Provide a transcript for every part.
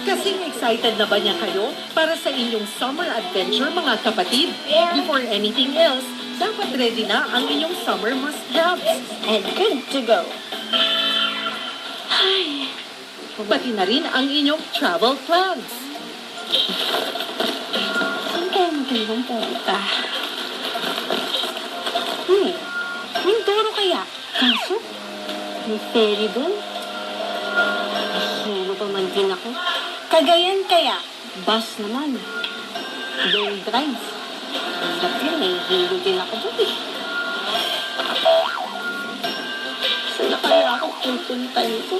Kasing excited na ba niya kayo para sa inyong summer adventure, mga kapatid? Before anything else, dapat ready na ang inyong summer must-haves. And good to go. Pati na rin ang inyong travel plans. Saan kaya magandang punta? Mindoro kaya? Kaso, may ferry dun. Sino pa man din ako? Cagayan kaya? Bus naman. Day drive. Dati, nahihilo din ako dun eh. Saan na kaya ako pupunta nito?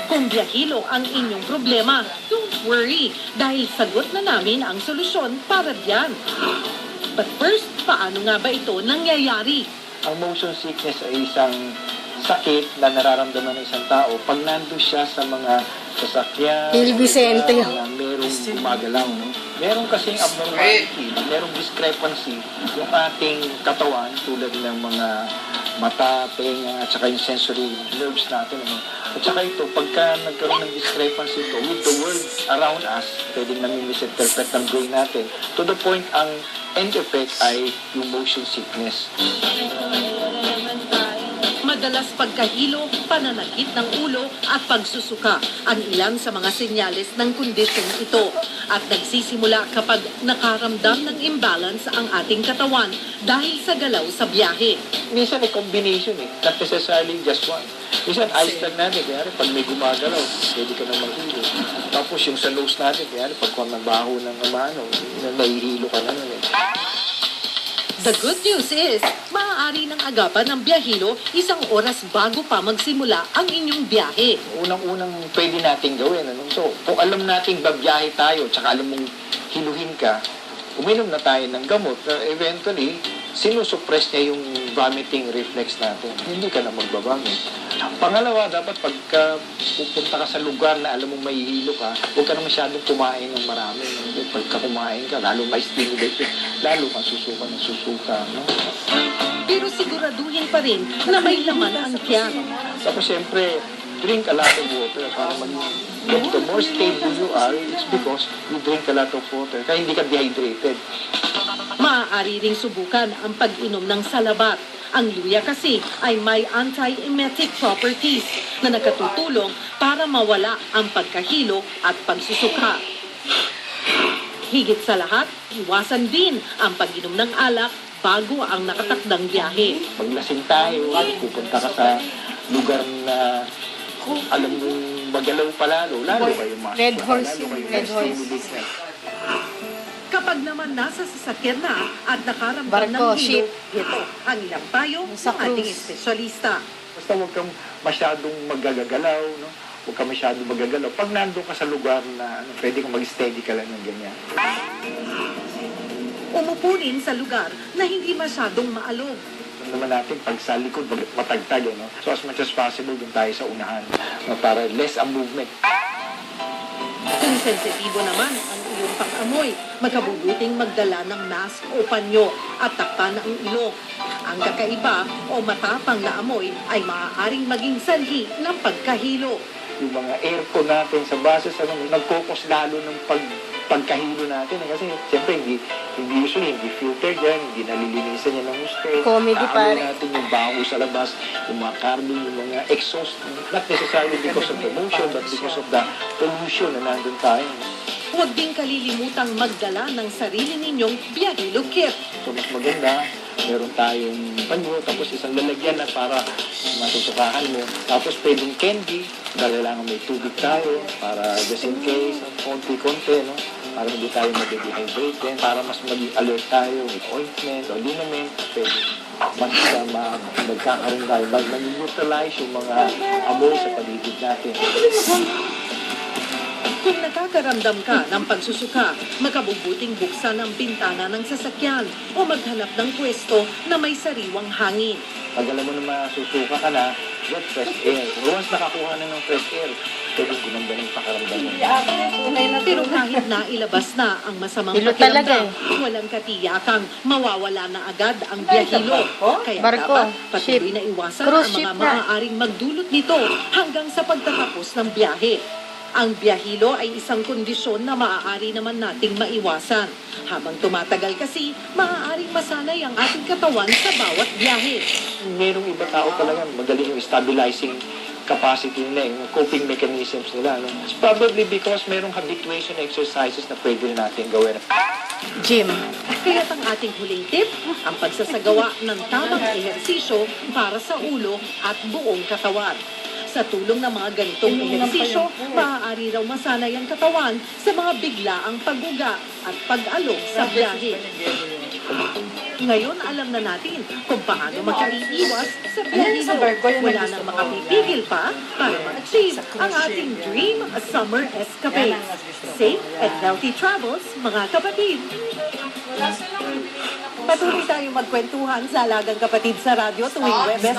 Kung biyahilo ang inyong problema, don't worry dahil sagot na namin ang solusyon para diyan. But first, paano nga ba ito nangyayari? Ang motion sickness ay isang sakit na nararamdaman ng isang tao pag nandun siya sa mga sasakyan, Il Vicente. na merong gumagalaw. No? Merong kasing abnormality, merong discrepancy yung ating katawan tulad ng mga mata, tenga, at saka yung sensory nerves natin. Ano? At saka ito, pagka nagkaroon ng discrepancy ito with the world around us, pwedeng nami-misinterpret ng brain natin. To the point, ang end effect ay yung motion sickness. Madalas pagkahilo, pananakit ng ulo at pagsusuka ang ilan sa mga senyales ng kondisyong ito. At nagsisimula kapag nakaramdam ng imbalance ang ating katawan dahil sa galaw sa biyahe. Minsan ay combination not necessarily just one. Minsan eyes lang natin, kaya pag may gumagalaw, pwede ka na maghilo. Tapos yung sa nose natin, kaya pag nabaho ng amano, nahihilo ka na nun eh. The good news is, maaari ng agapan ng biyahilo 1 oras bago pa magsimula ang inyong biyahe. Unang-unang pwede natin gawin. Ano? So, kung alam nating babiyahe tayo, tsaka alam mong hiluhin ka, uminom na tayo ng gamot. Eventually, sinusuppress niya yung vomiting reflex natin. Hindi ka na magbabamit. Pangalawa, dapat pagka pupunta ka sa lugar na alam mong mahihilo ka, huwag ka na masyadong kumain ng marami. Pagka kumain ka, lalo ma-stimulate, lalo kang susuka ng susuka. No? Pero siguraduhin pa rin na may laman ang tiyan. Tapos siyempre, drink a lot of water para the more stable you are, it's because you drink a lot of water. Kaya hindi ka dehydrated. Maaari ring subukan ang pag-inom ng salabat. Ang luya kasi ay may anti-emetic properties na nakatutulong para mawala ang pagkahilo at pagsusuka. Higit sa lahat, iwasan din ang pag-inom ng alak bago ang nakatakdang biyahe. Maglasing tayo, pupunta ka sa lugar na alam mo magalaw pa lalo kayo mas. Red horse Lalo kayo Red mas horse. stimulate na. Kapag naman nasa sasakyan na at nakaramdam Barko, ng hilo, ship. ito ang ilang payo Sa ng ating cruise. espesyalista. Basta huwag kang masyadong magagalaw, no? Huwag kang masyadong magagalaw. Pag nandun ka sa lugar na pwede kang mag-steady ka lang ng ganyan. Umupo rin sa lugar na hindi masyadong maalog. Alam naman natin, pag sa likod, matagtag, no? So as much as possible, dun tayo sa unahan, no? Para less ang movement. Kung sensitibo naman ang iyong pang-amoy, magkabubuting magdala ng mask o panyo at takpan ang ilong. Ang kakaiba o matapang na amoy ay maaaring maging sanhi ng pagkahilo. Yung mga aircon natin sa bases, nagkokos lalo ng pagkahilo natin. Kasi siyempre, hindi filtered yan, hindi nalilinisan yan ng gusto. Comedy pare. Natin yung baho sa labas, yung mga carbon, yung mga exhaust. Not necessarily because of the motion, but because of the pollution na nandun tayo. Huwag din kalilimutang magdala ng sarili ninyong biyahilo kit. So mas maganda, meron tayong panyo, tapos isang lalagyan na para masusukahan mo. Tapos pwedeng candy, dahil lang may tubig tayo, para just in case, konti-konti, no? Para hindi tayo mag-dehydrate, para mas maging alert tayo with ointment o liniment, pwede mas magkakaroon tayo, mag-neutralize yung mga amoy sa paligid natin. Kung nakakaramdam ka ng pagsusuka, makabubuting buksan ang bintana ng sasakyan o maghanap ng pwesto na may sariwang hangin. Pag alam mo na masusuka ka na, get fresh air. Once nakakuha na ng fresh air, pwedeng gumanda ng pakaramdam mo. Pero kahit na ilabas na ang masamang Hilo talaga pakiramdam, walang katiyakang mawawala na agad ang biyahilo. Kaya Barko, dapat patuloy ship. na iwasan Cruise ang ship mga na. maaaring magdulot nito hanggang sa pagtatapos ng biyahe. Ang biyahilo ay isang kondisyon na maaari naman nating maiwasan. Habang tumatagal kasi, maaaring masanay ang ating katawan sa bawat biyahe. Merong iba tao talaga, magaling yung stabilizing capacity nila, yung coping mechanisms nila. No? It's probably because merong habituation exercises na pwede natin gawin. Gym. Kaya't ang ating huling tip, ang pagsasagawa ng tamang ehersisyo para sa ulo at buong katawan. Sa tulong ng mga ganitong ehersisyo, maaari raw masanay ang katawan sa mga biglaang pagguga at pag-alog sa biyahe. Ngayon, alam na natin kung paano makaiiwas sa biyahilo. Wala nang makapipigil pa para ma-achieve ang ating dream summer escapades. Safe and healthy travels, mga kapatid! Patuloy tayong magkwentuhan sa Alagang Kapatid sa radyo tuwing Webes